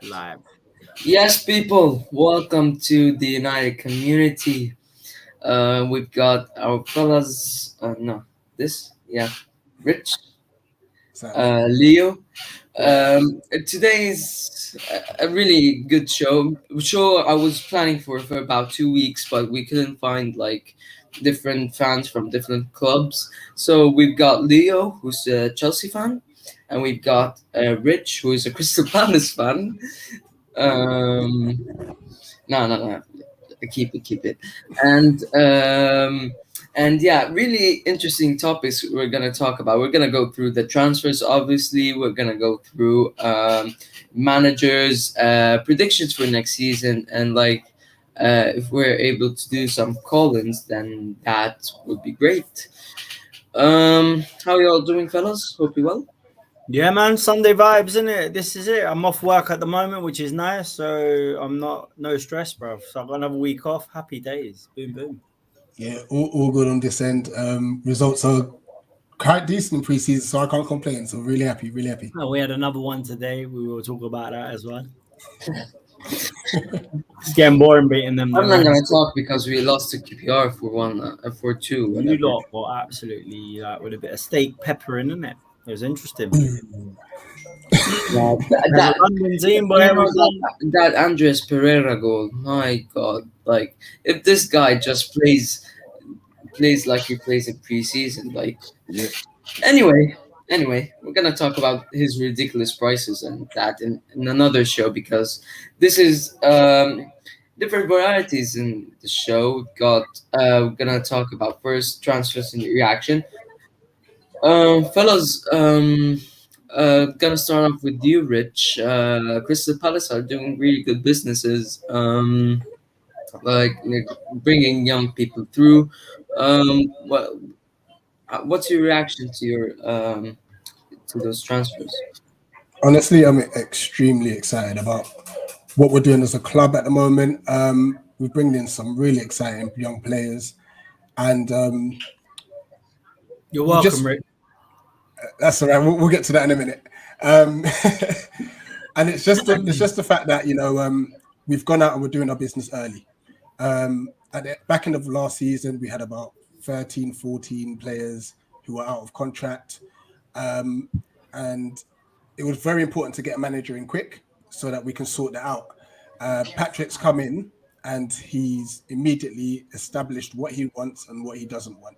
Live. Yes, people, welcome to the United Community. We've got our fellas, no, Rich, Certainly. Leo. Today is a really good show. Show I was planning for about 2 weeks, but we couldn't find like different fans from different clubs. So we've got Leo, who's a Chelsea fan, and we've got Rich, who is a Crystal Palace fan. Um, no. Keep it. And yeah, really interesting topics we're gonna talk about. We're gonna go through the transfers. Obviously, we're gonna go through managers, predictions for next season, and like if we're able to do some call-ins, then that would be great. How y'all doing, fellas? Hope you well. Yeah, man. Sunday vibes, isn't it? This is it. I'm off work at the moment, which is nice. So I'm no stress, bro. So I've got another week off. Happy days. Boom, boom. Yeah, all good on this end. Results are quite decent in pre-season, so I can't complain. So really happy, really happy. Oh, we had another one today. We will talk about that as well. It's getting boring beating them. I'm Though, not man. gonna talk because we lost to QPR for two, You whatever. lot got absolutely like with a bit of steak pepper in it. It was interesting. Yeah, As a London team, but you it know was that Andres Pereira goal. My God! Like if this guy just plays like he plays in preseason, like Yeah. anyway. Anyway, we're gonna talk about his ridiculous prices and that in another show because this is different varieties in the show. We've got we're gonna talk about first transfers and reaction. Fellas, gonna start off with you, Rich. Crystal Palace are doing really good businesses, like bringing young people through. What's your reaction to your to those transfers? Honestly, I'm extremely excited about what we're doing as a club at the moment. We're bringing in some really exciting young players, and you're we welcome, just Rick. that's all right. We'll get to that in a minute. Um, and it's just the fact that we've gone out and we're doing our business early. At the back end of last season, we had about 13, 14 players who were out of contract. Um, and it was very important to get a manager in quick so that we can sort that out. Patrick's come in and he's immediately established what he wants and what he doesn't want.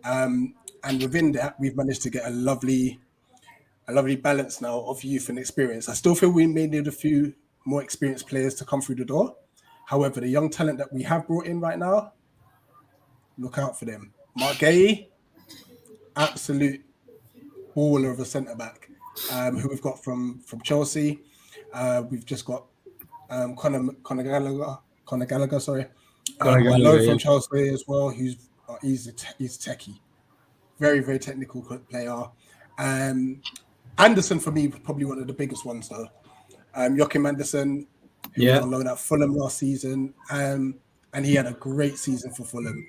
And within that, we've managed to get a lovely balance now of youth and experience. I still feel we may need a few more experienced players to come through the door. However, the young talent that we have brought in right now, look out for them. Mark Gay, absolute baller of a centre back, who we've got from Chelsea. We've just got Conor Gallagher, sorry, Gotta who go, I know yeah. from Chelsea as well. He's techie, very very technical player. Um, Anderson for me probably one of the biggest ones though. Joachim Anderson, who was Yeah. on loan at Fulham last season, and he had a great season for Fulham.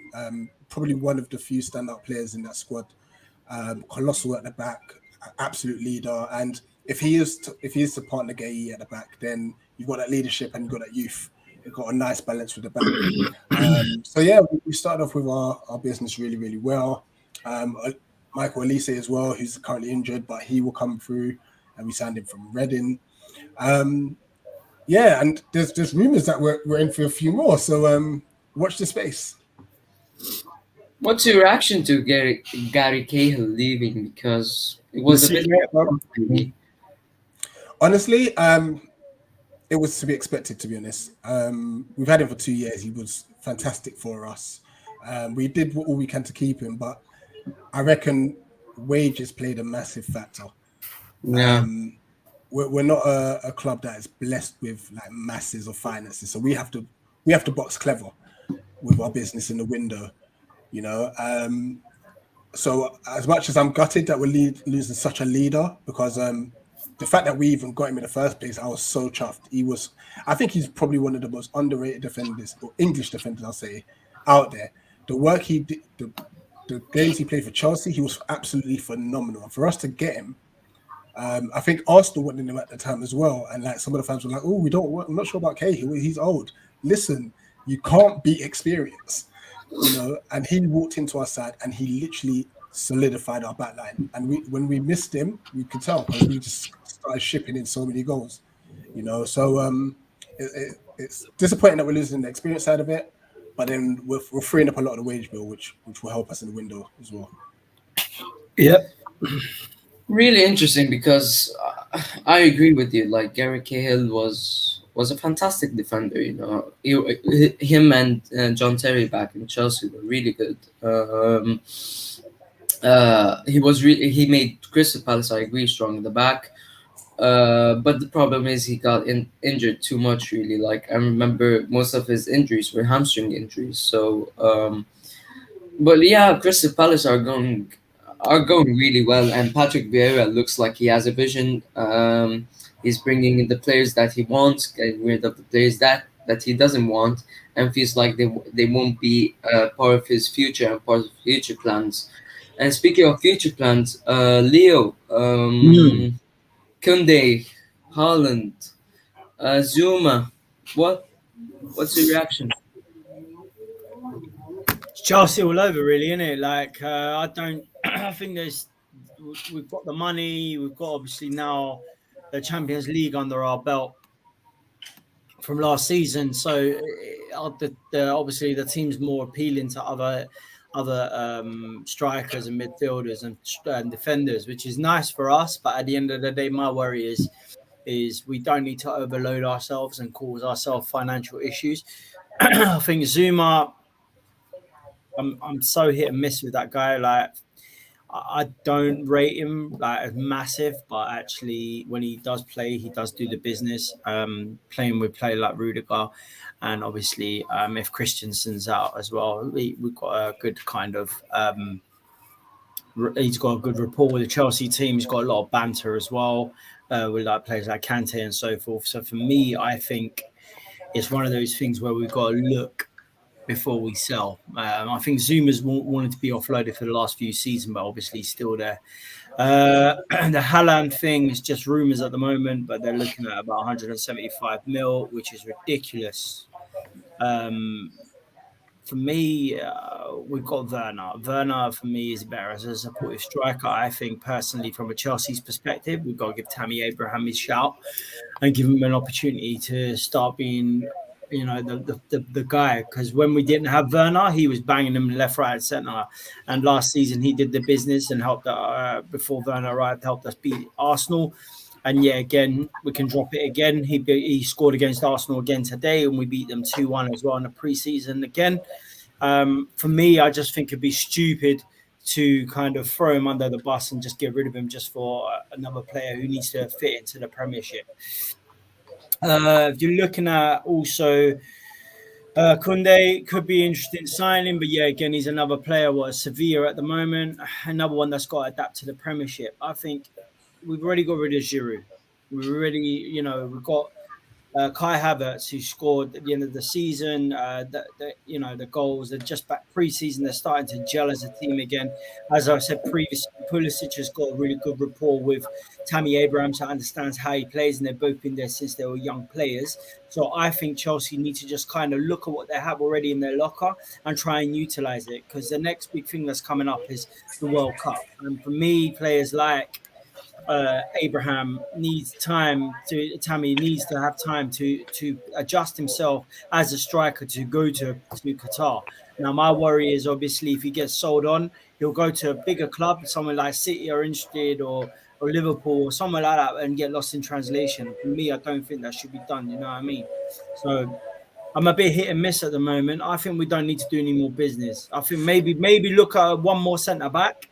Probably one of the few standout players in that squad. Colossal at the back, absolute leader. And if he is to partner Gay at the back, then you've got that leadership and you've got that youth. You've got a nice balance with the back. So yeah, we started off with our business really, really well. Michael Elise as well, who's currently injured, but he will come through, and we signed him from Reading. Um, yeah, and there's rumours that we're in for a few more. So watch the space. What's your reaction to Gary Cahill leaving? Because it The was a bit secret, bro. company. Honestly, it was to be expected. To be honest, we've had him for 2 years. He was fantastic for us. We did all we can to keep him, but I reckon wages played a massive factor. Yeah. We're not a club that is blessed with like masses of finances, so we have to box clever with our business in the window. You know, so as much as I'm gutted that we're losing such a leader, because the fact that we even got him in the first place, I was so chuffed. I think he's probably one of the most underrated defenders, or English defenders, I'll say, out there. The work he did, the games he played for Chelsea, he was absolutely phenomenal. And for us to get him, I think Arsenal wanted him at the time as well, and like some of the fans were like, "Oh, I'm not sure about Cahill. He's old." Listen, you can't beat experience, you know. And he walked into our side, and he literally solidified our back line. And when we missed him, we could tell because we just started shipping in so many goals, you know. So it's disappointing that we're losing the experience side of it, but then we're freeing up a lot of the wage bill, which will help us in the window as well. Yep. Really interesting because I agree with you. Like Gary Cahill was a fantastic defender. You know, him and John Terry back in Chelsea were really good. He made Crystal Palace, I agree, strong in the back. But the problem is he got injured too much. Really, like I remember most of his injuries were hamstring injuries. So, but yeah, Crystal Palace are going really well, and Patrick Vieira looks like he has a vision. He's bringing in the players that he wants, getting rid of the players that he doesn't want, and feels like they won't be part of his future and part of future plans. And speaking of future plans, Leo, Kunde, Haaland, Zuma, what's your reaction? It's Chelsea all over, really, isn't it? Like, I think we've got the money. We've got obviously now the Champions League under our belt from last season. So obviously the team's more appealing to other strikers and midfielders and defenders, which is nice for us. But at the end of the day, my worry is we don't need to overload ourselves and cause ourselves financial issues. I think Zuma, I'm so hit and miss with that guy. Like, I don't rate him like as massive, but actually when he does play, he does do the business. Playing with play like Rudiger, and obviously if Christensen's out as well, we've got a good kind of. He's got a good rapport with the Chelsea team. He's got a lot of banter as well with like players like Kante and so forth. So for me, I think it's one of those things where we've got to look before we sell. I think Zuma's wanted to be offloaded for the last few seasons, but obviously still there. The Haaland thing is just rumours at the moment, but they're looking at about 175 mil, which is ridiculous. For me, we've got Werner. Werner, for me, is better as a supportive striker. I think, personally, from a Chelsea's perspective, we've got to give Tammy Abraham his shout and give him an opportunity to start being, you know, the guy. Because when we didn't have Werner, he was banging them left, right, and centre. And last season, he did the business and helped, before Werner arrived, helped us beat Arsenal. And yeah, again, we can drop it again. He scored against Arsenal again today, and we beat them 2-1 as well in the preseason again. For me, I just think it'd be stupid to kind of throw him under the bus and just get rid of him just for another player who needs to fit into the Premiership. If you're looking at also Kunde, could be interesting signing, but yeah, again, he's another player. Sevilla at the moment, another one that's got to adapt to the Premiership. I think we've already got rid of Giroud. We've got Kai Havertz, who scored at the end of the season. The goals are just back pre-season. They're starting to gel as a team again. As I said previously, Pulisic has got a really good rapport with Tammy Abraham, so understands how he plays, and they've both been there since they were young players. So I think Chelsea need to just kind of look at what they have already in their locker and try and utilize it, because the next big thing that's coming up is the World Cup. And for me, players like Abraham needs time Tammy needs to have time to adjust himself as a striker to go to Qatar. Now, my worry is obviously if he gets sold on, he'll go to a bigger club, somewhere like City are interested, or Liverpool or somewhere like that, and get lost in translation. For me, I don't think that should be done. You know what I mean? So I'm a bit hit and miss at the moment. I think we don't need to do any more business. I think maybe look at one more centre back.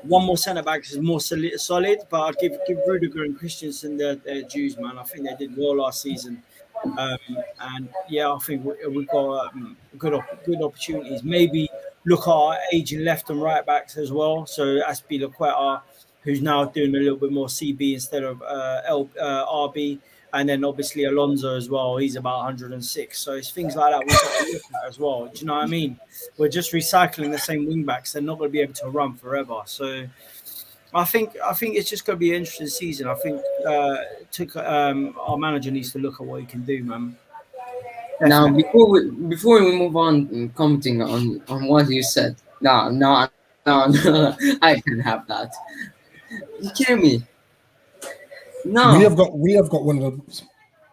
One more centre back is more solid, but I'd give Rudiger and Christensen their dues, man. I think they did well last season, and yeah, I think we've got good opportunities. Maybe look at our aging left and right backs as well. So Azpilicueta, who's now doing a little bit more CB instead of RB, and then obviously Alonso as well. He's about 106. So it's things like that we've got to look at as well. Do you know what I mean? We're just recycling the same wing backs. They're not going to be able to run forever. So I think it's just going to be an interesting season. I think our manager needs to look at what he can do, man. Now, Definitely. before we move on, commenting on what you said, no, I can have that. You kidding me? We No, have got one of the.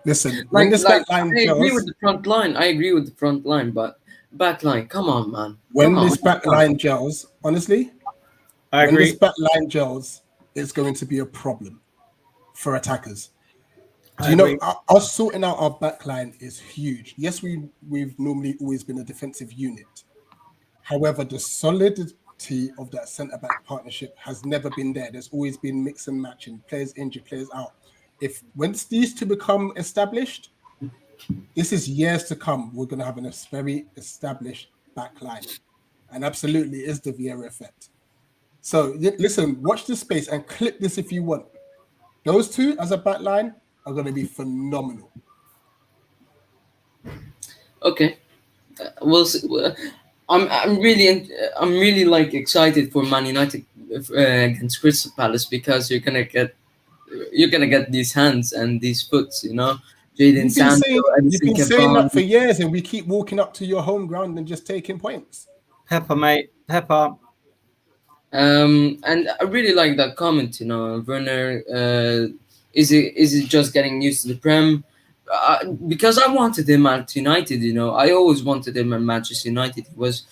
Listen, when this like back line I agree with gels, the front line. I agree with the front line, but back line, come on, man, come when on. this back line gels, honestly, I when this agree. back line gels, it's going to be a problem for attackers. Do I you know agree. us sorting out our back line is huge? Yes, we've normally always been a defensive unit. However, the solidity of that centre back partnership has never been there. There's always been mix and match and players injured, players out. If once these two become established, this is years to come. We're going to have a very established back line, and absolutely is the Vieira effect. So listen, watch this space and clip this if you want. Those two as a back line are going to be phenomenal. Okay, we'll see. I'm really like excited for Man United against Crystal Palace because you're gonna get these hands and these foots, you know, Jaden Sancho, You've Edison been saying that for Cavani. years, and we keep walking up to your home ground and just taking points. Pepper, mate. Pepper. And I really like that comment. You know, Werner. Is it just getting used to the Prem? Because I wanted him at United. You know, I always wanted him at Manchester United. He was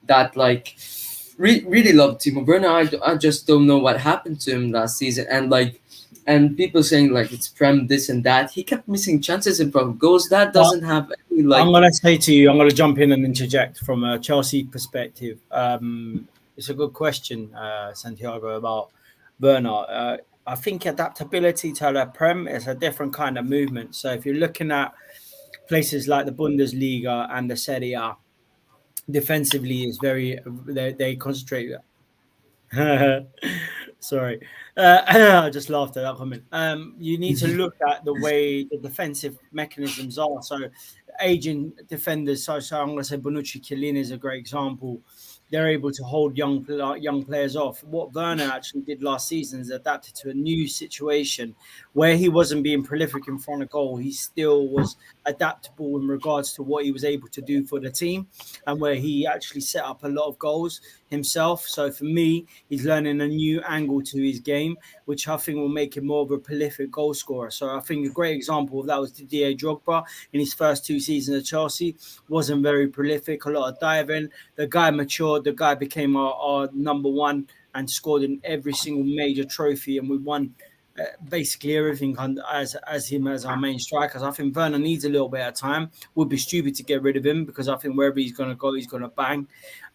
that like really loved Timo Werner. I just don't know what happened to him last season. And people saying like it's Prem this and that. He kept missing chances in front of goals. That doesn't have any I'm like. going to say to you, I'm going to jump in and interject from a Chelsea perspective. It's a good question, Santiago, about Werner. I think adaptability to the Prem is a different kind of movement. So if you're looking at places like the Bundesliga and the Serie A, defensively is very they concentrate. Sorry, I just laughed at that comment. You need to look at the way the defensive mechanisms are. So, aging defenders, so I'm going to say Bonucci, Chiellini is a great example. They're able to hold young players off. What Werner actually did last season is adapted to a new situation where he wasn't being prolific in front of goal. He still was adaptable in regards to what he was able to do for the team, and where he actually set up a lot of goals himself. So for me, he's learning a new angle to his game, which I think will make him more of a prolific goal scorer. So I think a great example of that was Didier Drogba in his first 2 seasons at Chelsea. Wasn't very prolific, a lot of diving. The guy matured. The guy became our number one and scored in every single major trophy, and we won basically everything as him as our main strikers. I think Werner needs a little bit of time. Would be stupid to get rid of him because I think wherever he's going to go, he's going to bang.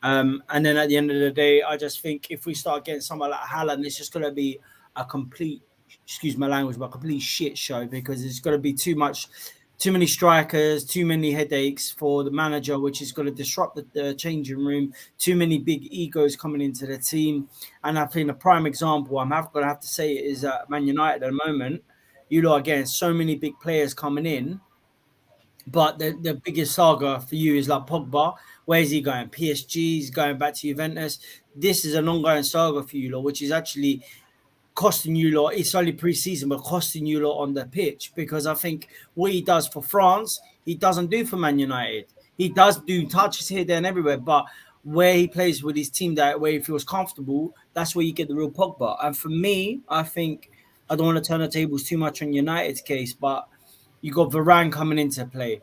And then at the end of the day, I just think if we start getting someone like Haaland, it's just going to be a complete, excuse my language, but a complete shit show because it's going to be too many strikers, too many headaches for the manager, which is going to disrupt the changing room. Too many big egos coming into the team. And I think a prime example, I'm going to have to say it, is Man United at the moment. You lot are getting so many big players coming in. But the biggest saga for you is like Pogba. Where's he going? PSG, he's going back to Juventus. This is an ongoing saga for you lot, which is actually costing you lot. It's only pre-season, but costing you lot on the pitch because I think what he does for France, he doesn't do for Man United. He does do touches here, there, and everywhere, but where he plays with his team, that way he feels comfortable, that's where you get the real Pogba. And for me, I think I don't want to turn the tables too much on United's case, but you got Varane coming into play.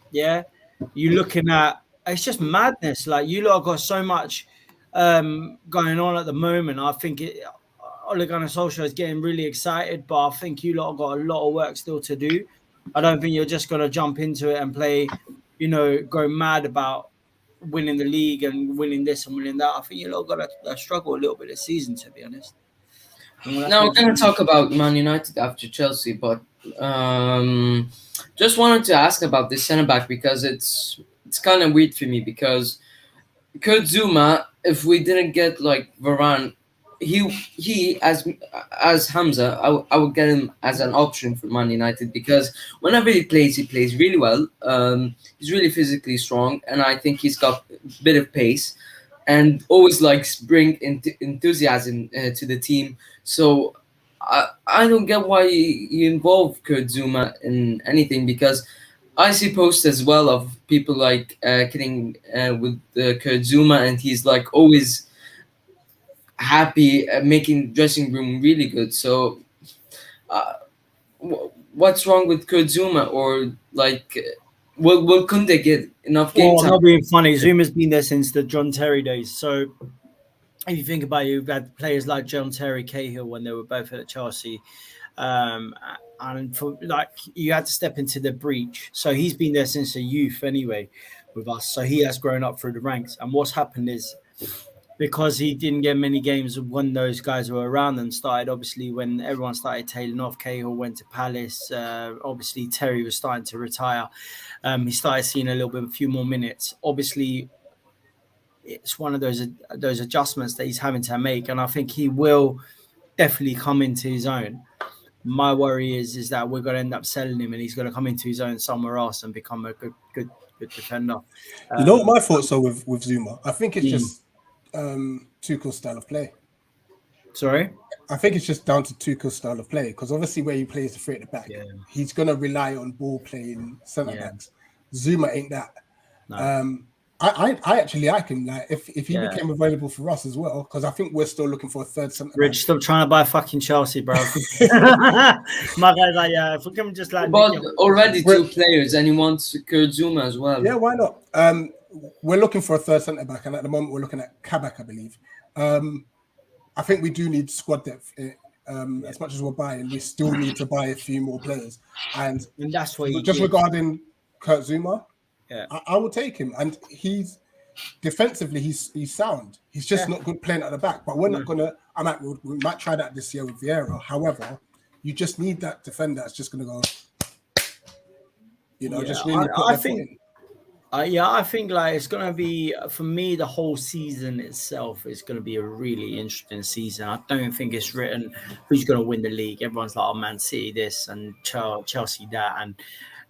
Yeah, you're looking at it's just madness. Like you lot got so much going on at the moment. I think Ole Gunnar Solskjaer is getting really excited, but I think you lot have got a lot of work still to do. I don't think you're just going to jump into it and play, go mad about winning the league and winning this and winning that. I think you lot got to struggle a little bit this season, to be honest. Now we're gonna talk about Man United after Chelsea, but just wanted to ask about this centre back because it's kind of weird for me because Kurt Zuma, if we didn't get like Varane, he as Hamza, I would get him as an option for Man United because whenever he plays really well. He's really physically strong, and I think he's got a bit of pace. and always like bring enthusiasm to the team. So I don't get why you involve Kurt Zuma in anything, because I see posts as well of people like kidding with Kurt Zuma, and he's like always happy, making dressing room really good. So uh, what's wrong with Kurt Zuma? Or like, will Kunde get enough game Well, I'm time? not being funny. Zuma's been there since the John Terry days. So if you think about it, you've had players like John Terry, Cahill when they were both at Chelsea. And for like you had to step into the breach. So he's been there since a youth anyway with us. So he has grown up through the ranks. And what's happened is because he didn't get many games when those guys were around and started, obviously, when everyone started tailing off, Cahill went to Palace. Obviously, Terry was starting to retire. He started seeing a few more minutes. Obviously, it's one of those adjustments that he's having to make. And I think he will definitely come into his own. My worry is that we're going to end up selling him and he's going to come into his own somewhere else and become a good defender. You know what my thoughts are with Zuma? I think it's just Tuchel's style of play. Sorry? I think it's just down to Tuchel's style of play, because obviously where he plays the three at the back, he's going to rely on ball playing centre backs. Zuma ain't that. No. I actually like him. Like if he became available for us as well, because I think we're still looking for a third centre. Rich, stop trying to buy fucking Chelsea, bro. My guy's like, yeah, if we can just like. But already two players, and he wants Kurt Zuma as well. Yeah, why not? We're looking for a third centre back, and at the moment we're looking at Kabak, I believe. I think we do need squad depth. As much as we're buying, we still need to buy a few more players. And that's what regarding Kurt Zuma, yeah, I will take him. And he's defensively, he's sound. He's just not good playing at the back. But we're not gonna. We might try that this year with Vieira. However, you just need that defender that's just gonna go. Just really. I think like it's gonna be, for me, the whole season itself is gonna be a really interesting season. I don't think it's written who's gonna win the league. Everyone's like, oh, Man City this and Chelsea that and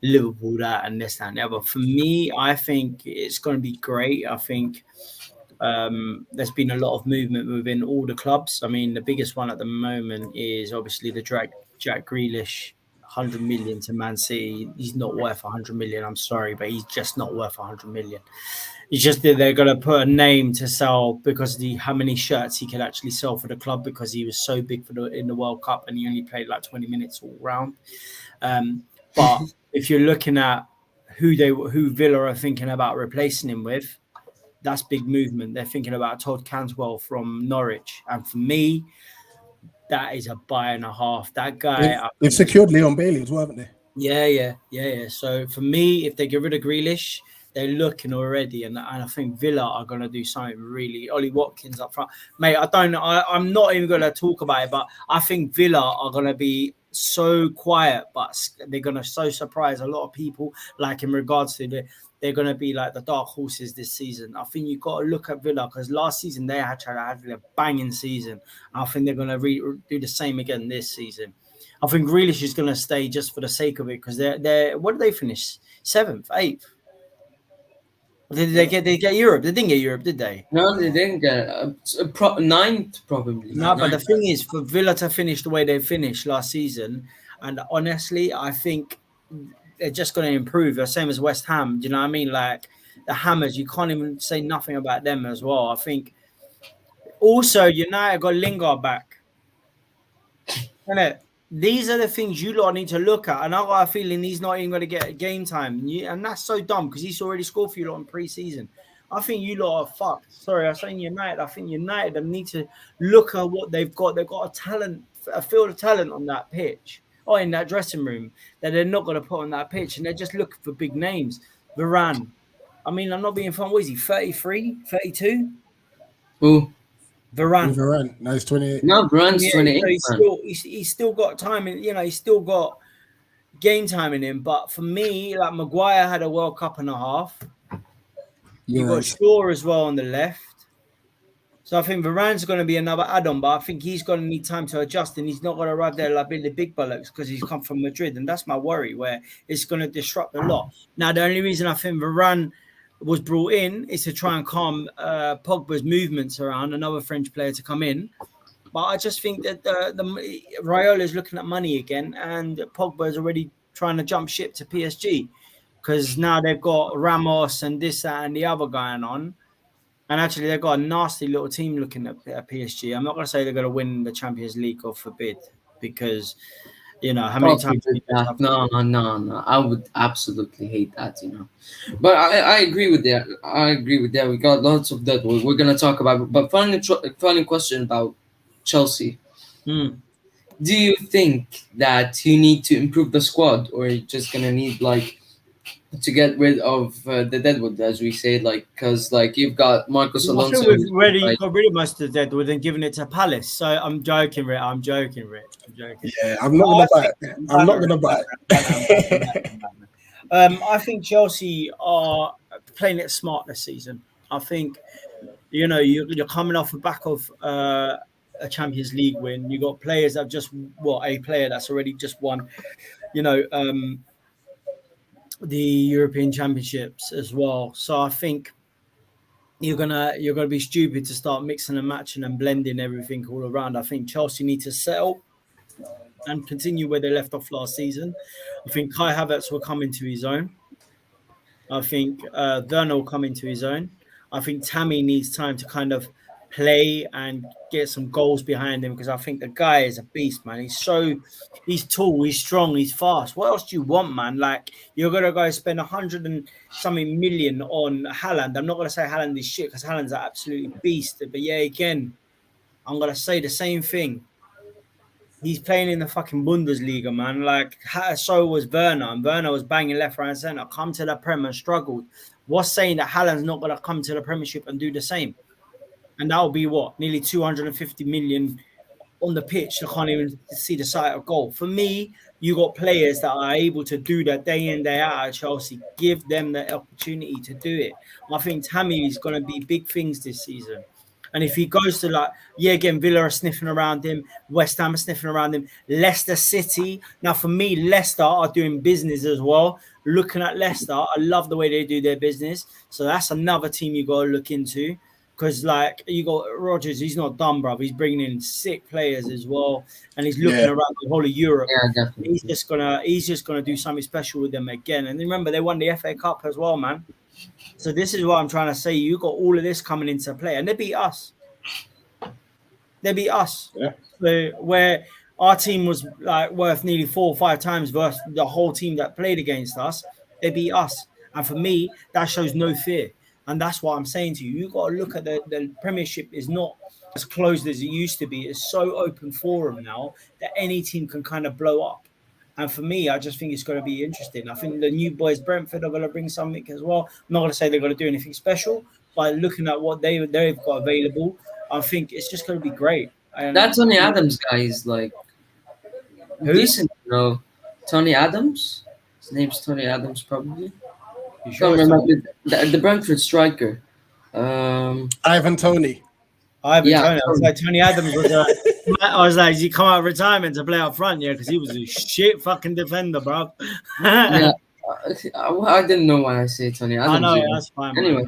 Liverpool that and this that, and the other. For me, I think it's gonna be great. I think there's been a lot of movement within all the clubs. I mean, the biggest one at the moment is obviously the Jack Grealish. 100 million to Man City. He's not worth 100 million. I'm sorry, but he's just not worth 100 million. It's just that they're going to put a name to sell because of how many shirts he could actually sell for the club, because he was so big in the World Cup and he only played like 20 minutes all round. But if you're looking at who Villa are thinking about replacing him with, that's big movement. They're thinking about Todd Cantwell from Norwich, and for me, that is a buy and a half. That guy. They've secured Leon Bailey as well, haven't they? Yeah. So for me, if they get rid of Grealish, they're looking already, and I think Villa are going to do something really. Ollie Watkins up front, mate. I'm not even going to talk about it, but I think Villa are going to be so quiet, but they're going to so surprise a lot of people. Like in regards to they're going to be like the dark horses this season. I think you've got to look at Villa, because last season they had a banging season. I think they're going to do the same again this season. I think Grealish is going to stay just for the sake of it, because they're what did they finish? 7th, 8th? Did they get Europe? They didn't get Europe, did they? No, they didn't get 9th probably. No, but the thing is, for Villa to finish the way they finished last season, and honestly, I think they're just going to improve. The same as West Ham. Do you know what I mean? Like the Hammers, you can't even say nothing about them as well. I think also United got Lingard back. Innit? These are the things you lot need to look at. And I got a feeling he's not even going to get game time. And that's so dumb, because he's already scored for you lot in pre-season. I think you lot are fucked. Sorry, I'm saying United. I think United need to look at what they've got. They've got a field of talent on that pitch, or in that dressing room, that they're not going to put on that pitch. And they're just looking for big names. Varane. I mean, I'm not being fun. What is he, 33, 32? Who? Varane. No, he's 28. No, Varane's 28. So he's still got time in, he's still got game time in him. But for me, like Maguire had a World Cup and a half. You got Shaw as well on the left. So I think Varane's going to be another add-on, but I think he's going to need time to adjust, and he's not going to arrive there like the big bullocks, because he's come from Madrid, and that's my worry, where it's going to disrupt a lot. Now, the only reason I think Varane was brought in is to try and calm Pogba's movements around, another French player to come in. But I just think that the Raiola is looking at money again, and Pogba is already trying to jump ship to PSG because now they've got Ramos and this, that, and the other going on. And actually, they've got a nasty little team looking at PSG. I'm not going to say they're going to win the Champions League, God forbid, because, you know, how many times... No. I would absolutely hate that, you know. But I agree with that. We got lots of that we're going to talk about. But final question about Chelsea. Mm. Do you think that you need to improve the squad, or you're just going to need, like, to get rid of the deadwood, as we say, like, because like you've got Marcos Alonso. I think we've already got rid of most of the deadwood and given it to Palace. So I'm joking, Rick. Yeah, I'm not gonna buy it. I think Chelsea are playing it smart this season. I think, you know, you're coming off the back of a Champions League win. You got players that have just a player that's already just won, you know, the European Championships as well. So I think you're gonna be stupid to start mixing and matching and blending everything all around. I think Chelsea need to settle and continue where they left off last season. I think Kai Havertz will come into his own. I think Werner will come into his own. I think Tammy needs time to kind of play and get some goals behind him, because I think the guy is a beast, man. He's tall, he's strong, he's fast. What else do you want, man? Like, you're gonna go spend 100 and something million on Haaland. I'm not gonna say Haaland is shit, because Haaland's an absolute beast. But yeah, again, I'm gonna say the same thing. He's playing in the fucking Bundesliga, man. Like, so was Werner, and Werner was banging left, right, and centre. Come to the Prem and struggled. What's saying that Haaland's not gonna come to the Premiership and do the same? And that will be what? Nearly 250 million on the pitch. I can't even see the sight of goal. For me, you got players that are able to do that day in, day out at Chelsea. Give them the opportunity to do it. I think Tammy is going to be big things this season. And if he goes to again, Villa are sniffing around him. West Ham are sniffing around him. Leicester City. Now, for me, Leicester are doing business as well. Looking at Leicester, I love the way they do their business. So that's another team you got to look into. Because, like, you got Rodgers, he's not dumb, bro. He's bringing in sick players as well, and he's looking around the whole of Europe. Yeah, definitely. He's just gonna do something special with them again. And remember, they won the FA Cup as well, man. So this is what I'm trying to say. You got all of this coming into play, and they beat us. Yeah. So where our team was like worth nearly 4 or 5 times versus the whole team that played against us, they beat us. And for me, that shows no fear. And that's what I'm saying to you. You got to look at the Premiership is not as closed as it used to be. It's so open forum now that any team can kind of blow up. And for me, I just think it's going to be interesting. I think the new boys, Brentford, are going to bring something as well. I'm not going to say they're going to do anything special, but looking at what they've got available, I think it's just going to be great. And that Tony Adams guy is like decent, you know. Tony Adams? His name's Tony Adams, probably. You sure? The Brentford striker. Ivan Toney. Tony. I was like, Tony Adams was I was like, he come out of retirement to play up front, yeah, because he was a shit fucking defender, bro. Yeah. I didn't know why I say Tony Adams. I know, that's fine. Anyway,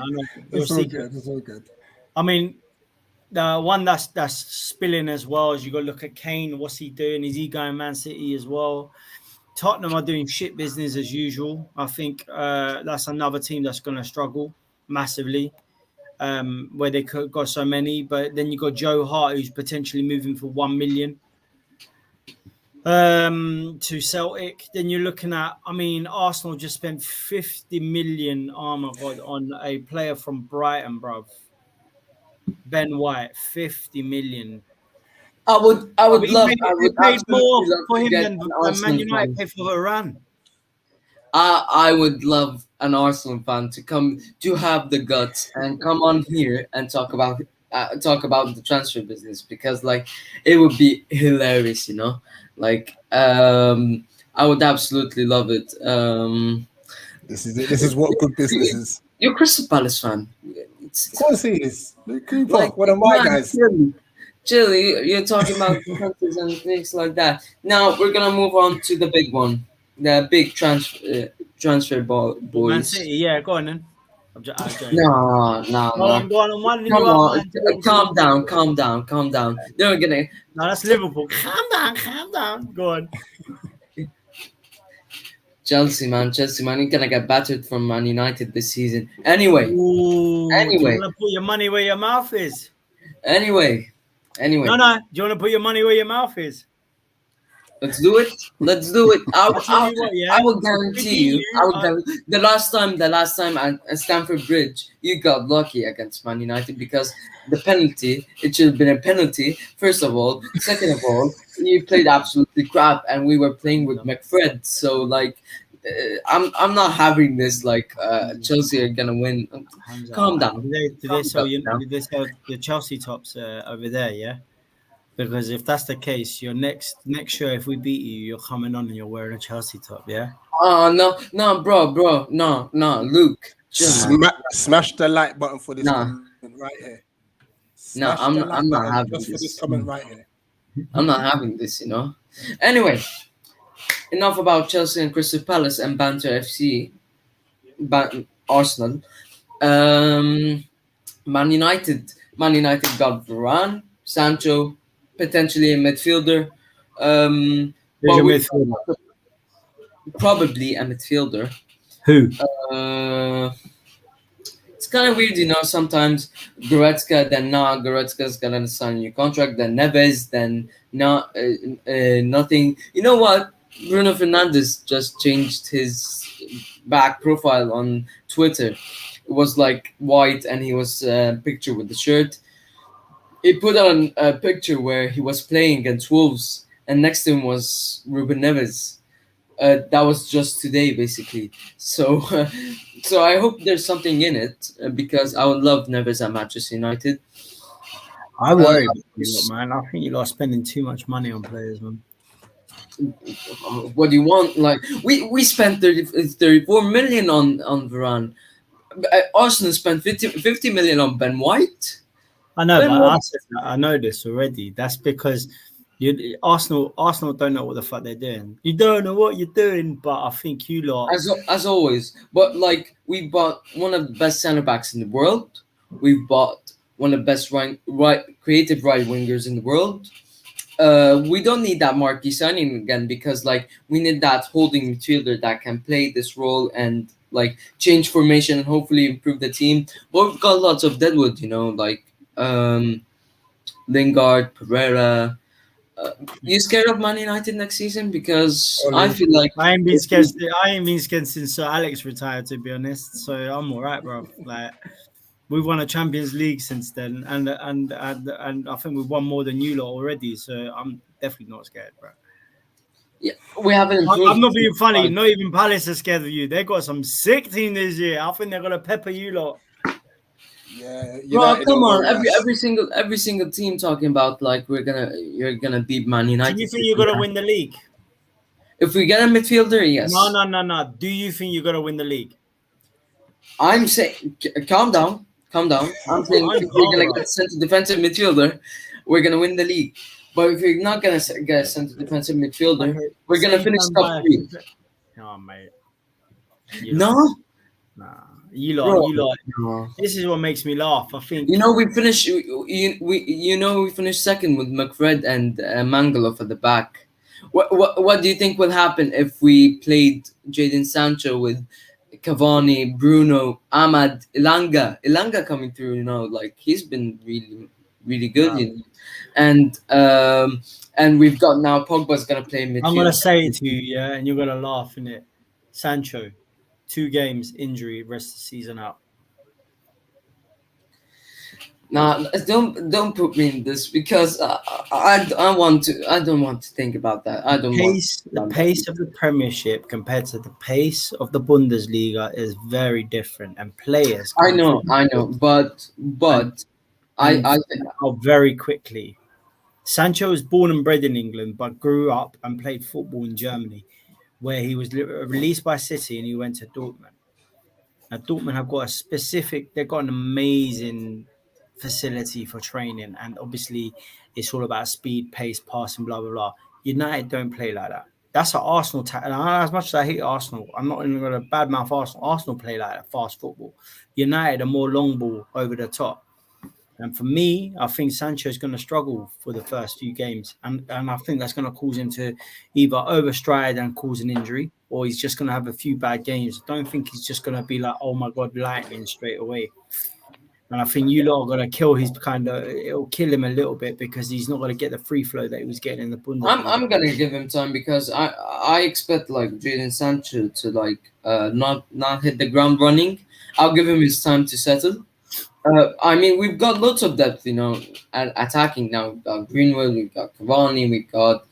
it's all good. I mean, the one that's spilling as well is you got to look at Kane. What's he doing? Is he going Man City as well? Tottenham are doing shit business as usual. I think that's another team that's going to struggle massively, where they could got so many. But then you got Joe Hart, who's potentially moving for 1 million to Celtic. Then you're looking at, I mean, Arsenal just spent 50 million, oh my God, on a player from Brighton, bruv. Ben White, 50 million. I would love. I would paid more for him than Man United paid for Varane. I would love an Arsenal fan to come to have the guts and come on here and talk about the transfer business, because like it would be hilarious, you know. Like I would absolutely love it. This is what good business is. You're a Crystal Palace fan. Of course he is. Cooper, like, one of my guys. Chill, you're talking about countries and things like that. Now we're gonna move on to the big one, the big transfer boys. Man City, yeah, go on then. I'm joking. No, no, Go on, no. go on. I'm winding Come you up, on, man. Talk to calm me. down, calm down, calm down. They're gonna No, that's Liverpool. Calm down, calm down. Go on. Chelsea, man, you're gonna get battered from Man United this season. Anyway, Ooh, do you anyway, want to put your money where your mouth is? anyway, No. Do you want to put your money where your mouth is? Let's do it. Let's do it. I'll tell you what, I yeah. will We guarantee beat you. I you. will guarantee, the last time at Stamford Bridge, you got lucky against Man United because the penalty. It should have been a penalty. First of all, second of all, you played absolutely crap, and we were playing with McFred. So like, I'm not having this. Like, Chelsea are gonna win. Calm down. Did they sell you? Did they sell the Chelsea tops over there? Yeah. Because if that's the case, your next show, if we beat you, you're coming on and you're wearing a Chelsea top, yeah? Oh no, bro, no, Luke. Chill, man. Smash the like button for this Nah. comment right here. No, Smash the like I'm not button having just for this. this comment right here. I'm not having this, Anyway, enough about Chelsea and Crystal Palace and Banter FC, Arsenal. Man United got Varane, Sancho, potentially a midfielder. Who's your midfielder? Probably a midfielder. Who? It's kind of weird, sometimes Goretzka, then Goretzka's gonna sign a new contract, then Neves, then nothing. You know what? Bruno Fernandes just changed his back profile on Twitter. It was like white and he was a picture with the shirt. He put on a picture where he was playing against Wolves and next to him was Ruben Neves. That was just today, basically. So, so I hope there's something in it because I would love Neves at Manchester United. I worry about you, man. I think you are spending too much money on players, man. What do you want? Like we spent 34 million on Varane. Arsenal spent 50 million on Ben White. I know, but I know this already. That's because Arsenal don't know what the fuck they're doing. You don't know what you're doing, but I think you lot as always. But like we bought one of the best centre backs in the world. We've bought one of the best creative right wingers in the world. We don't need that marquee signing again because like we need that holding midfielder that can play this role and like change formation and hopefully improve the team. But we've got lots of deadwood, like Lingard, Pereira. You scared of Man United next season? Because I feel like I ain't been scared. I ain't been scared since Sir Alex retired, to be honest. So I'm all right, bro. Like we've won a Champions League since then, and I think we've won more than you lot already. So I'm definitely not scared, bro. Yeah, we haven't improved. I'm not being funny. Not even Palace are scared of you. They got some sick team this year. I think they're gonna pepper you lot. Yeah, bro, come on! Every single team talking about like you're gonna beat Man United. Do you think you're gonna win the league? If we get a midfielder, yes. No. Do you think you're gonna win the league? I'm saying, calm down. I'm saying if we're gonna get sent to defensive midfielder, we're gonna win the league. But if you're not gonna get sent to defensive midfielder, we're gonna finish top 3. No, mate. No. Nah. You lot. No. This is what makes me laugh. I think we finished. We finished second with McFred and Mangala for the back. What do you think will happen if we played Jadon Sancho with Cavani, Bruno, Ahmad, Ilanga coming through? Like he's been really, really good. Yeah. And we've got now Pogba's gonna play midfield. I'm gonna say it to you, yeah, and you're gonna laugh, innit? Sancho, 2 games injury, rest of the season out. Nah, don't put me in this because I don't want to think about that. The pace of the Premiership compared to the pace of the Bundesliga is very different, and players. I know, but I very quickly. Sancho was born and bred in England, but grew up and played football in Germany, where he was released by City and he went to Dortmund. Now, Dortmund have got they've got an amazing facility for training, and obviously it's all about speed, pace, passing, blah, blah, blah. United don't play like that. That's an Arsenal tactic. As much as I hate Arsenal, I'm not even going to badmouth Arsenal. Arsenal play like fast football. United are more long ball over the top. And for me, I think Sancho is going to struggle for the first few games. And I think that's going to cause him to either overstride and cause an injury, or he's just going to have a few bad games. I don't think he's just going to be like, oh my God, lightning straight away. And I think you lot are going to kill it'll kill him a little bit because he's not going to get the free flow that he was getting in the Bundesliga. I'm going to give him time because I expect like Jadon Sancho to like not hit the ground running. I'll give him his time to settle. I mean, we've got lots of depth, attacking now. We've got Greenwood, we've got Cavani, we've got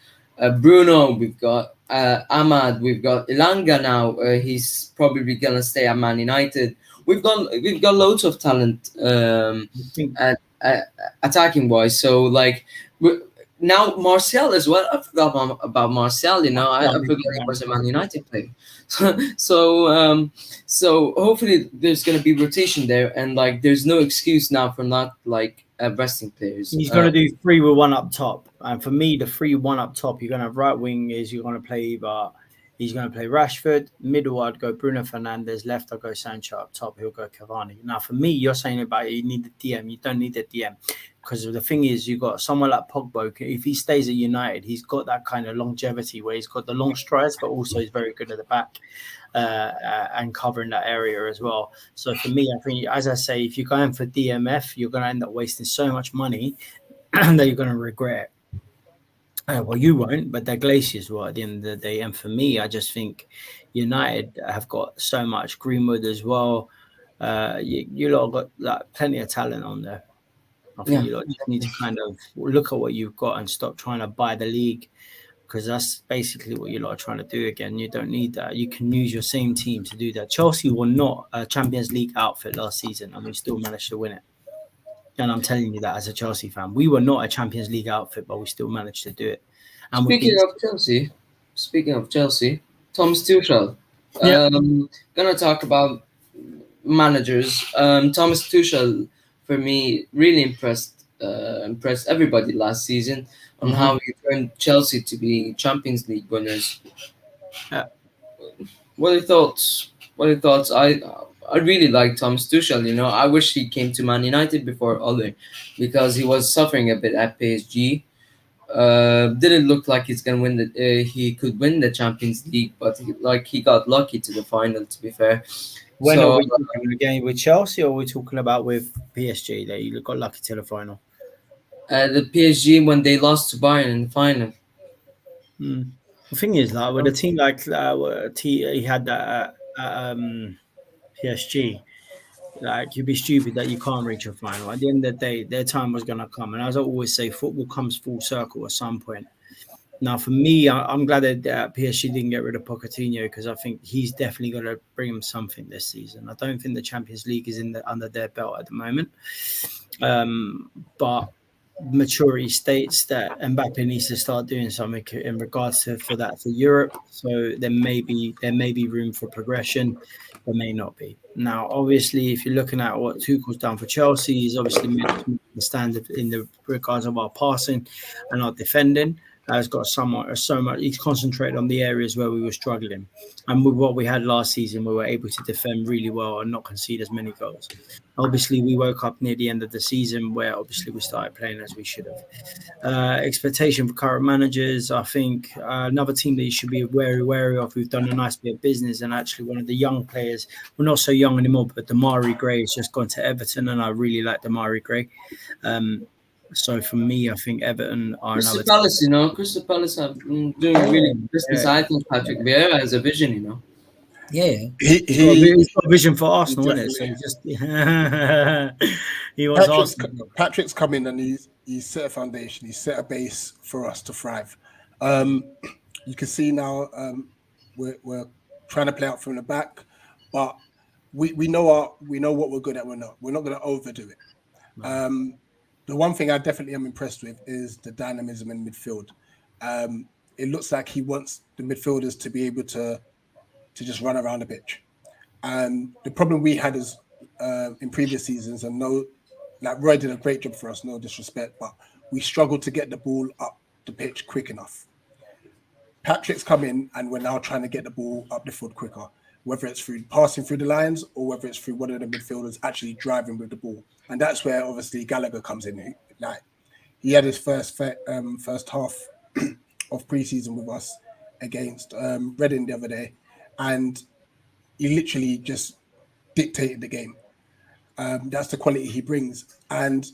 Bruno, we've got Ahmad, we've got Ilanga now. He's probably gonna stay at Man United. We've got loads of talent attacking wise. So like now Martial as well. I forgot about Martial. I forgot he was a Man United player. So hopefully there's gonna be rotation there, and like there's no excuse now for not like resting players. He's gonna do 3 with 1 up top, and for me, the 3-1 up top, you're gonna have right wing is you're gonna play either. He's going to play Rashford. Middle, I'd go Bruno Fernandes. Left, I'd go Sancho. Up top, he'll go Cavani. Now, for me, you're saying about you need the DM. You don't need the DM. Because the thing is, you've got someone like Pogba. If he stays at United, he's got that kind of longevity where he's got the long strides, but also he's very good at the back and covering that area as well. So for me, I think, as I say, if you're going for DMF, you're going to end up wasting so much money that you're going to regret it. Well, you won't, but they're Glaciers will at the end of the day. And for me, I just think United have got so much. Greenwood as well. You lot have got like plenty of talent on there. I think you lot just need to kind of look at what you've got and stop trying to buy the league, because that's basically what you lot are trying to do again. You don't need that. You can use your same team to do that. Chelsea were not a Champions League outfit last season, and we still managed to win it. And I'm telling you that as a Chelsea fan. We were not a Champions League outfit, but we still managed to do it. And Speaking of Chelsea, Thomas Tuchel. Gonna talk about managers. Thomas Tuchel, for me, really impressed everybody last season on how he turned Chelsea to be Champions League winners. What are your thoughts? I really like Thomas Tuchel. I wish he came to Man United before Ole, because he was suffering a bit at PSG. Didn't look like he's gonna win he could win the Champions League, but he got lucky to the final. To be fair, are we talking again with Chelsea, or are we talking about with PSG that you got lucky to the final? The PSG when they lost to Bayern in the final. The thing is, like with a team like he had that. PSG, like you'd be stupid that you can't reach a final. At the end of the day, their time was going to come, and as I always say, football comes full circle at some point. Now, for me, I'm glad that PSG didn't get rid of Pochettino, because I think he's definitely going to bring him something this season. I don't think the Champions League is under their belt at the moment, but maturity states that Mbappe needs to start doing something in regards for Europe. So there may be room for progression. There may not be. Now, obviously, if you're looking at what Tuchel's done for Chelsea, he's obviously made the standard in the regards of our passing and our defending. Has got so much. He's concentrated on the areas where we were struggling, and with what we had last season, we were able to defend really well and not concede as many goals. Obviously, we woke up near the end of the season where obviously we started playing as we should have. Expectation for current managers, I think another team that you should be wary of. We've done a nice bit of business, and actually one of the young players, we're not so young anymore, but Demarai Gray has just gone to Everton, and I really like Demarai Gray. So for me, I think Everton are Crystal Palace. Crystal Palace have been doing really good business. I think Patrick Vieira has a vision. Yeah, he's got a vision for Arsenal, isn't it? So he wants Arsenal. Patrick's come in and he's set a foundation. He's set a base for us to thrive. You can see now we're trying to play out from the back, but we know what we're good at. We're not going to overdo it. No. The one thing I definitely am impressed with is the dynamism in midfield. It looks like he wants the midfielders to be able to just run around the pitch. The problem we had is in previous seasons, and Roy did a great job for us, no disrespect, but we struggled to get the ball up the pitch quick enough. Patrick's come in and we're now trying to get the ball up the field quicker, whether it's through passing through the lines or whether it's through one of the midfielders actually driving with the ball. And that's where obviously Gallagher comes in. Like, he had his first half of preseason with us against Reading the other day, and he literally just dictated the game. That's the quality he brings. And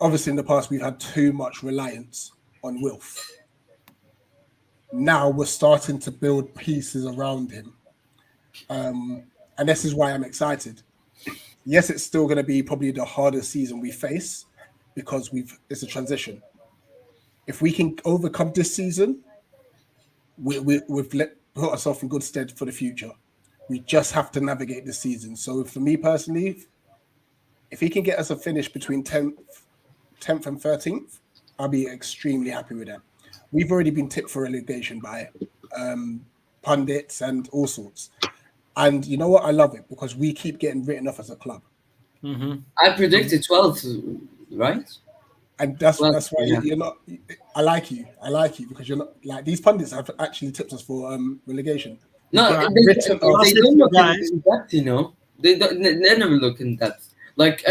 obviously in the past, we've had too much reliance on Wilf. Now we're starting to build pieces around him. And this is why I'm excited. Yes, it's still going to be probably the hardest season we face because it's a transition. If we can overcome this season, we've put ourselves in good stead for the future. We just have to navigate this season. So for me personally, if he can get us a finish between 10th and 13th, I'll be extremely happy with that. We've already been tipped for relegation by pundits and all sorts. And you know what? I love it because we keep getting written off as a club. Mm-hmm. I predicted 12th, right? And that's why you're not. I like you because you're not like these pundits have actually tipped us for relegation. No, they don't look in depth, you know. They never look in depth. Like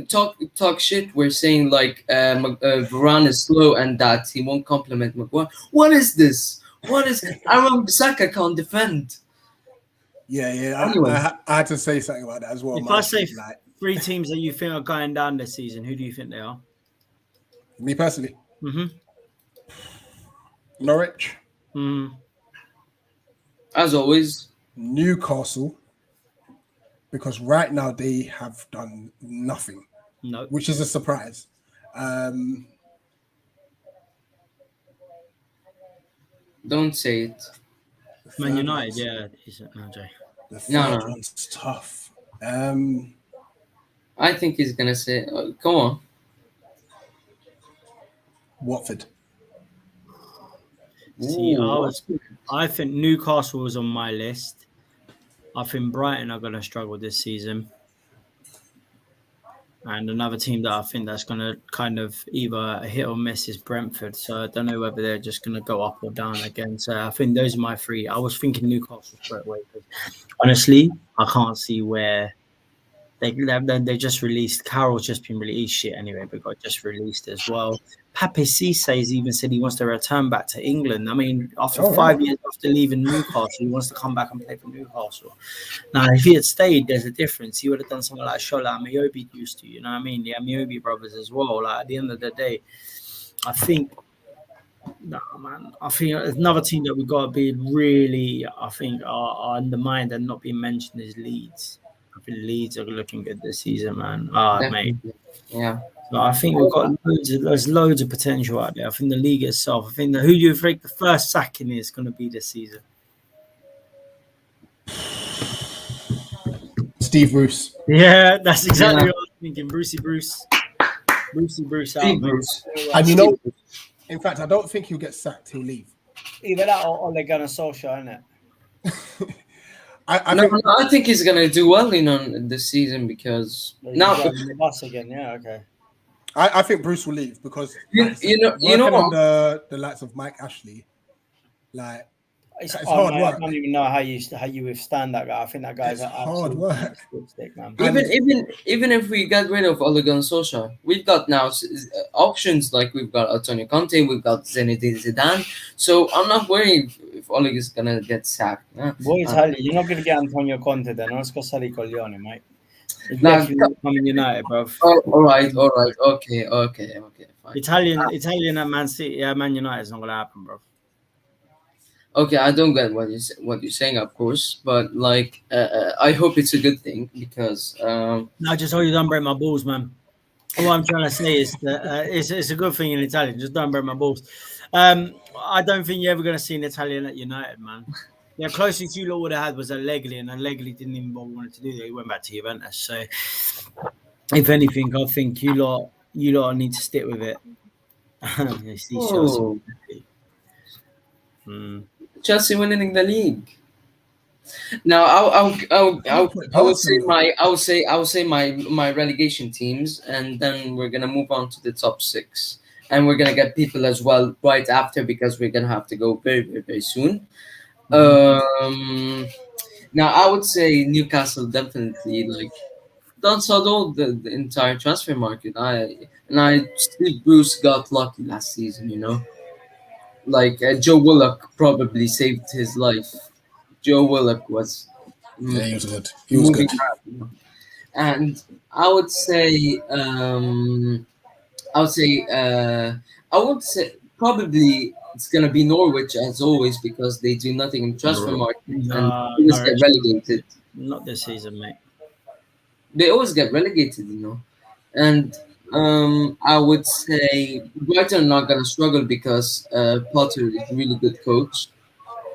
talk shit. We're saying like Varane is slow and that he won't compliment Maguire. What is this? What is Aaron Bissaka can't defend? Yeah. Anyway. I had to say something about that as well. If I say 3 teams that you think are going down this season, who do you think they are? Me personally. Mm-hmm. Norwich. As always. Newcastle. Because right now they have done nothing. No. Which is a surprise. Don't say it. Man United, yeah. No, Jay. The third one's tough. I think he's going to say, come on. Watford. See, I think Newcastle was on my list. I think Brighton are going to struggle this season. And another team that I think that's going to kind of either hit or miss is Brentford. So I don't know whether they're just going to go up or down again. So I think those are my 3. I was thinking Newcastle straight away. Honestly, I can't see where they just released. Carroll's just been released shit anyway, but got just released as well. Pape Cissé even said he wants to return back to England. I mean, after 5 years after leaving Newcastle, he wants to come back and play for Newcastle. Now, if he had stayed, there's a difference. He would have done something like Shola Ameobi used to, you know what I mean? The Ameobi brothers as well. Like, at the end of the day, I think another team that we've got to be really, are undermined and not being mentioned is Leeds. I think Leeds are looking good this season, man. Mate. Yeah. So I think we've got there's loads of potential out there. I think the league itself, I think who you think the first sacking is going to be this season? Steve Bruce. Yeah, that's exactly what I was thinking. Brucey Bruce out. Bruce. And you know, in fact, I don't think he'll get sacked. He'll leave. Either that or Ole Gunnar Solskjaer, isn't it? I think he's gonna do well on this season because now the bus again. Yeah, okay. I think Bruce will leave because you know on the likes of Mike Ashley, like it's hard work. I don't even know how you withstand that guy. I think that guy's hard work. Stick, man. Even if we get rid of Ole Gunnar Solskjaer, we've got now options like we've got Antonio Conte, we've got Zinedine Zidane. So I'm not worried if Ole is gonna get sacked. Boy, you're not gonna get Antonio Conte then. Let's go sali coglione, mate. Coming United, bro. All right. Okay. Fine. Italian at Man City, Man United is not gonna happen, bro. Okay, I don't get what you're saying, of course, but like I hope it's a good thing because. No, just hope you don't break my balls, man. What I'm trying to say is that it's a good thing in Italian. Just don't break my balls. I don't think you're ever gonna see an Italian at United, man. The closest you lot would have had was Allegri, and Allegri didn't even want to do that. He went back to Juventus. So, if anything, I think you lot need to stick with it. You see Chelsea. Chelsea winning the league. Now, I would say my relegation teams, and then we're gonna move on to the top 6. and we're gonna get people as well right after because we're gonna have to go very, very, very soon. Now I would say Newcastle definitely like don't all the entire transfer market. I Steve Bruce got lucky last season. Like Joe Willock probably saved his life. Joe Willock was Yeah, mm, he was good. He was moving good. mad. And I would say, I would say, I would say probably it's gonna be Norwich as always because they do nothing in transfer market and No, always get Norwich, relegated. not this season, mate. They always get relegated. And I would say Brighton are not gonna struggle because Potter is a really good coach.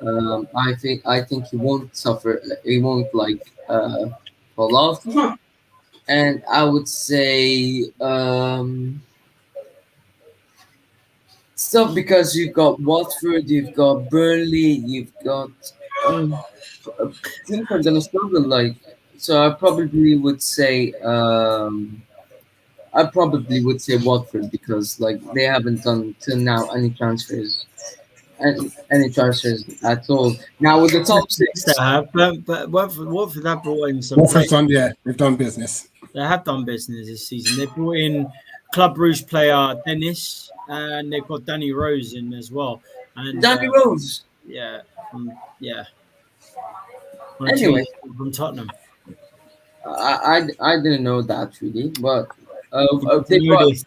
I think he won't suffer. He won't fall off. And I would say stuff because you've got Watford, you've got Burnley, you've got um, teams are gonna struggle. So I probably would say Watford because like they haven't done till now any transfers at all. Now with the top They six, have, but Watford have brought in some. Watford's done, yeah, they've done business. They have done business this season. They brought in Club Rouge player Dennis, and they've got Danny Rose in as well. And Danny Rose. yeah, yeah. Anyway. From Tottenham. I didn't know that really, but they You brought,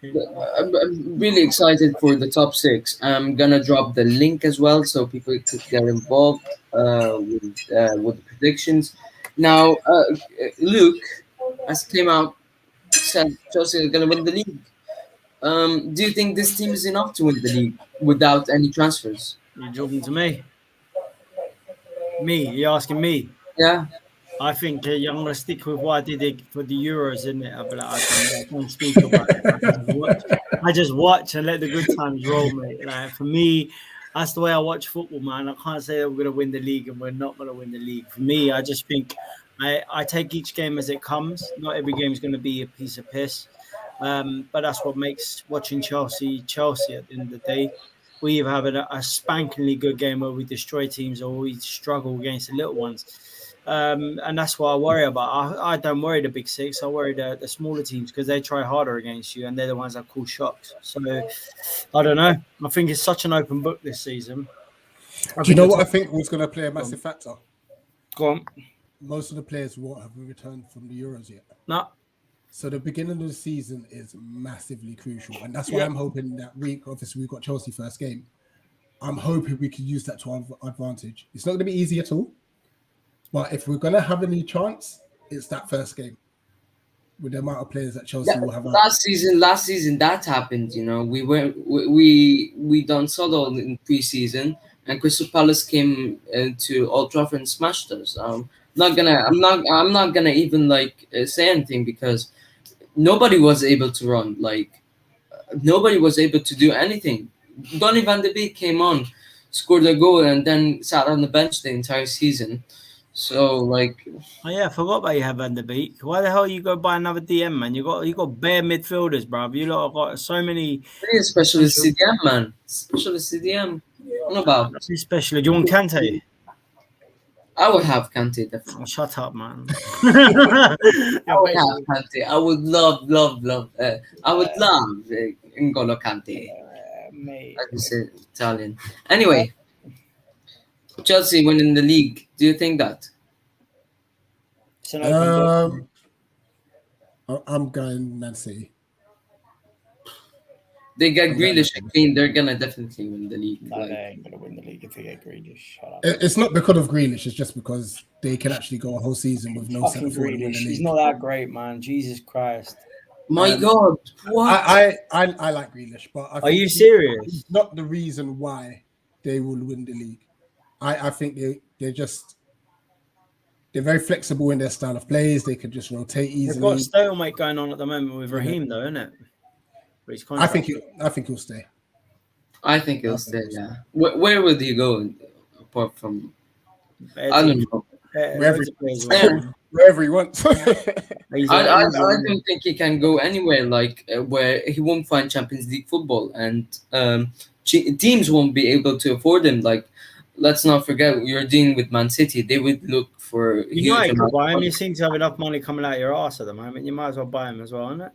do. I'm really excited for the top six. I'm gonna drop the link as well so people could get involved with the predictions. Now, Luke has came out said Chelsea are gonna win the league. Do you think this team is enough to win the league without any transfers? You're talking to me. Me? You're asking me? Yeah. I think I'm going to stick with what I did for the Euros, isn't it? I can't speak about it. I just watch and let the good times roll, mate. Like, for me, that's the way I watch football, man. I can't say that we're going to win the league and we're not going to win the league. For me, I just think I take each game as it comes. Not every game is going to be a piece of piss. But that's what makes watching Chelsea at the end of the day. We either have a spankingly good game where we destroy teams or we struggle against the little ones. And that's what I worry about. I don't worry the big six. I worry the smaller teams because they try harder against you and they're the ones that call shots. So I don't know. I think it's such an open book this season. Do you know what I think was going to play a massive factor? Go on. Most of the players won't have returned from the Euros yet. No. So the beginning of the season is massively crucial. And that's why I'm hoping that week, obviously we've got Chelsea first game. I'm hoping we can use that to our advantage. It's not going to be easy at all. But if we're going to have any chance, it's that first game with the amount of players that Chelsea will have. Last season that happened. We done so well in pre-season, and Crystal Palace came to Old Trafford and smashed us. I'm not gonna even say anything because nobody was able to run. Nobody was able to do anything. Donny van de Beek came on, scored a goal, and then sat on the bench the entire season. So oh yeah, I forgot about you have Van der Beek. Why the hell you go buy another DM, man? You got bare midfielders, bro. You lot have got so many. Specialist CDM, man. Specialist CDM. What about? Especially, do you want Kante? I would have Kante definitely. Oh, shut up, man. I would have Kante. I would love. I would love N'Golo Kante. Mate. I just say Italian. Anyway. Chelsea winning the league. Do you think that? I'm going Man City. They get Grealish again, they're gonna definitely win the league. No, they ain't gonna win the league if they get Grealish. Shut up. It's not because of Grealish. It's just because they can actually go a whole season with no fucking Grealish. He's not that great, man. Jesus Christ. My God, what? I like Grealish, but are you serious? It's not the reason why they will win the league. I think they're very flexible in their style of plays. They can just rotate easily. They've got a stalemate going on at the moment with Raheem, though, isn't it? I think he'll stay. I think he'll stay. Yeah. Where would he go apart from? I don't know. Wherever, loads of players want him. wherever he wants. He's I a- he's a- don't think he can go anywhere like where he won't find Champions League football, and teams won't be able to afford him. Like, let's not forget, you're dealing with Man City. They would look for huge United could amount of buy him. money. You seem to have enough money coming out your arse at the moment. You might as well buy him as well, isn't it?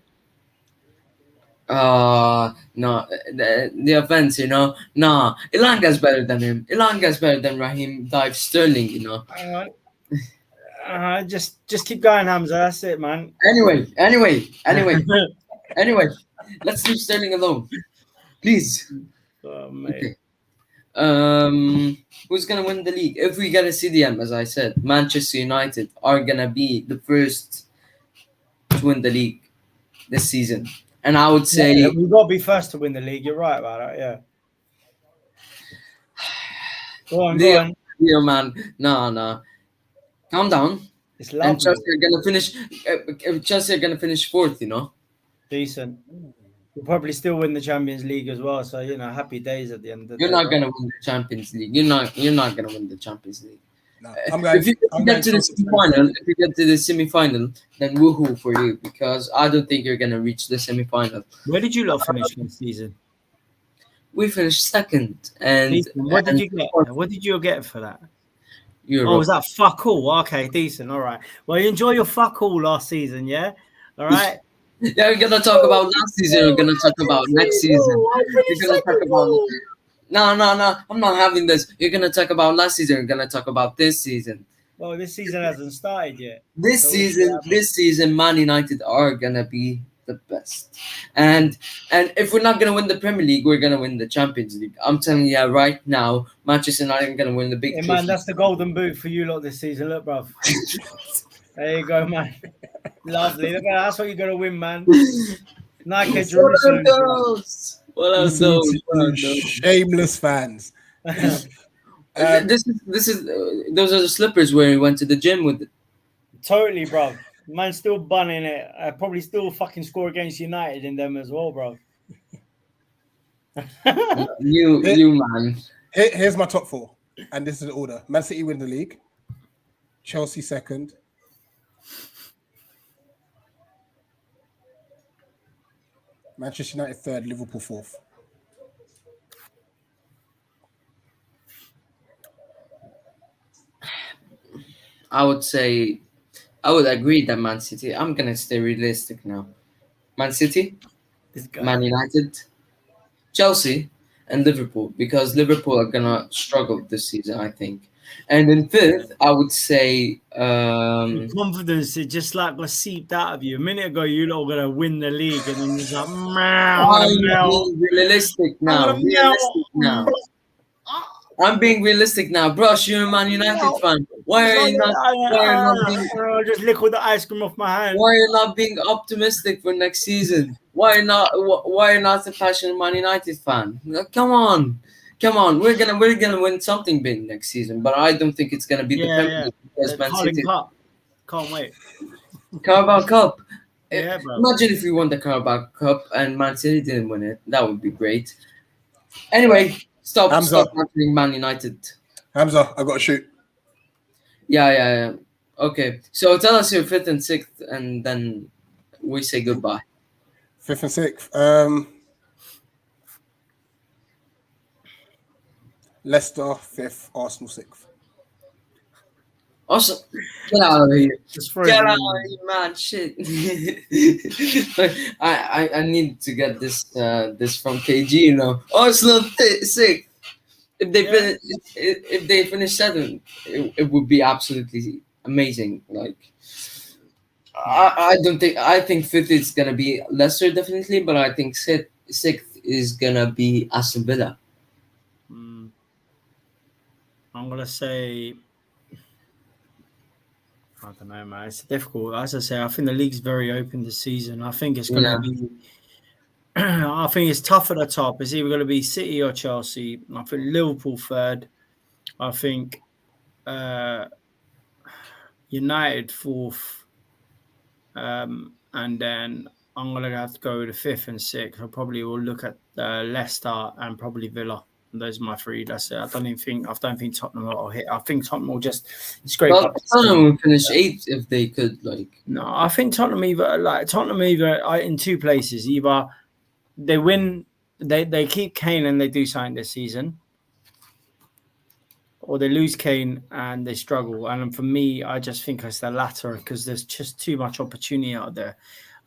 No, the offense, Nah, Ilanga's better than him. Ilanga's better than Raheem Dive Sterling, Hang on. Just keep going, Hamza. That's it, man. Anyway, let's leave Sterling alone, please. Oh, mate. Okay. Who's gonna win the league? If we get a CDM, as I said, Manchester United are gonna be the first to win the league this season, and I would say We've got to be first to win the league. You're right about that, yeah. Go on. Leo, man, no, calm down. It's And lovely. Chelsea are gonna finish. Chelsea are gonna finish fourth. Decent. We'll probably still win the Champions League as well. So, happy days at the end of the You're day. not gonna win the Champions League. You're not gonna win the Champions League. No, I'm going. If you get to the semi-final, then woohoo for you, because I don't think you're gonna reach the semi-final. Where did you lot finish this season? We finished second, and Decent. What did you get? What did you get for that? Europe. Oh, was that fuck all? Okay, decent. All right. Well, you enjoy your fuck all last season, yeah? All right. Yeah, we're gonna talk about last season. We're gonna talk about next season. We're gonna talk about. No. I'm not having this. You're gonna talk about last season. We're gonna talk about this season. Well, this season hasn't started yet. This So season, Man United are gonna be the best. And if we're not gonna win the Premier League, we're gonna win the Champions League. I'm telling you right now, Manchester United are gonna win the big. Hey, trophy. man, that's the golden boot for you lot this season. Look, bruv. There you go, man. Lovely. Look at that. That's what you're going to win, man. Nike What Jerusalem. are those? What are Listen those? to you shameless fans. This is those are the slippers where he went to the gym with. Totally, bruv. Man, still bunning it. Probably still fucking score against United in them as well, bruv. You man. Here's my top four, and this is the order: Man City win the league, Chelsea second, Manchester United third, Liverpool fourth. I would agree that Man City. I'm gonna stay realistic now. Man City, This guy. Man United, Chelsea, and Liverpool, because Liverpool are gonna struggle this season, I think. And in fifth, I would say Confidence, it just like got seeped out of you. A minute ago, you lot were going to win the league, and then you're like, I'm being realistic now. I'm being realistic now, Brush. You're a Man United fan. Why are you not? Just liquid the ice cream off my hand. Why are you not being optimistic for next season? Why not a passionate Man United fan? Come on. We're gonna win something big next season, but I don't think it's gonna be the Premier League because Man Carling City. Cup. Can't wait. Carabao Cup. Yeah, bro. Imagine if we won the Carabao Cup and Man City didn't win it. That would be great. Anyway, stop mentioning Man United. Hamza, I got to shoot. Yeah. Okay, so tell us your fifth and sixth, and then we say goodbye. Fifth and sixth. Leicester fifth, Arsenal sixth. Also, get out of here. Get out of here, man. Shit. I need to get this from KG, Arsenal sixth. If they finish seventh, it would be absolutely amazing. Like, I think fifth is gonna be Leicester definitely, but I think sixth is gonna be Aston Villa. I'm gonna say, I don't know, man. It's difficult. As I say, I think the league's very open this season. I think it's gonna be. I think it's tough at the top. It's either going to be City or Chelsea. I think Liverpool third. I think United fourth. And then I'm going to have to go with the fifth and sixth. I probably will look at Leicester and probably Villa Those are my three. That's it. I don't think Tottenham will hit. I think Tottenham will just scrape Well, up. Tottenham will finish 8th if they could. No, I think Tottenham either in two places. Either they win, they keep Kane and they do something this season, or they lose Kane and they struggle. And for me, I just think it's the latter because there's just too much opportunity out there.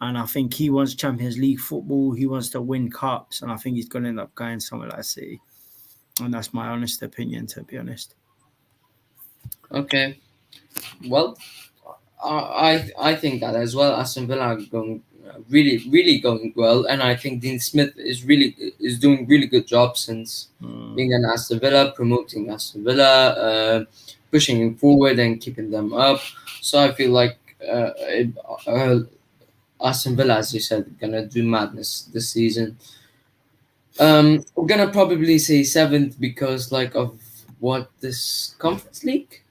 And I think he wants Champions League football. He wants to win cups. And I think he's going to end up going somewhere like City. And that's my honest opinion, to be honest. Okay. Well, I think that as well. Aston Villa are going really going well, and I think Dean Smith is doing really good job since being an Aston Villa, promoting Aston Villa, pushing him forward and keeping them up. So I feel like Aston Villa, as you said, gonna do madness this season. We're gonna probably say 7th because of what this Conference League.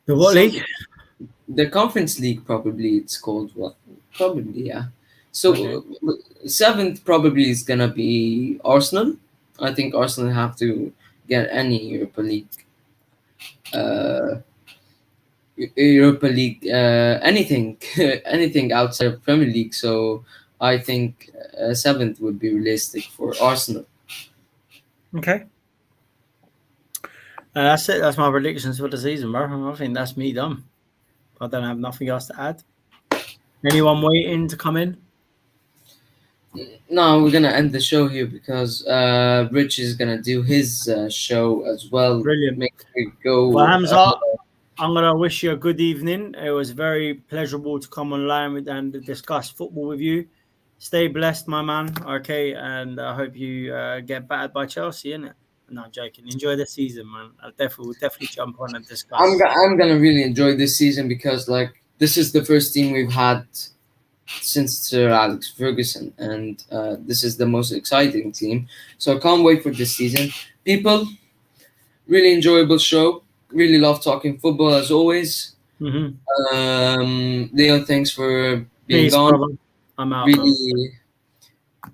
The what league? The Conference League, probably it's called. What? Probably, yeah. So Okay. 7th probably is gonna be Arsenal. I think Arsenal have to get any Europa League, anything, anything outside of Premier League. So I think 7th would be realistic for Arsenal. Okay. That's it. That's my predictions for the season, bro. I think that's me done. I don't have nothing else to add. Anyone waiting to come in? No, we're gonna end the show here because Rich is gonna do his show as well. Brilliant. Make it go. Well, Hamza, I'm going to wish you a good evening. It was very pleasurable to come online and discuss football with you. Stay blessed, my man. Okay, and I hope you get battered by Chelsea, innit? No, I'm joking. Enjoy the season, man. We'll definitely jump on and discuss. I'm gonna really enjoy this season because this is the first team we've had since Sir Alex Ferguson, and this is the most exciting team. So I can't wait for this season. People, really enjoyable show. Really love talking football as always. Mm-hmm. Leo, thanks for being Peace, on. brother. I'm out.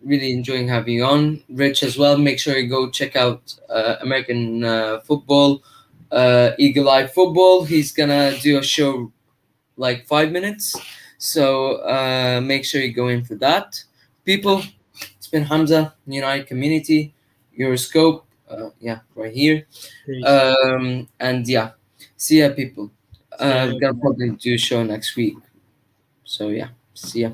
Really enjoying having you on. Rich as well. Make sure you go check out American football, Eagle Eye Football. He's gonna do a show 5 minutes. So make sure you go in for that. People, it's been Hamza, United Community, Euroscope, right here. Peace. And yeah, see ya, people. See ya. We're gonna probably do a show next week. So yeah, see ya.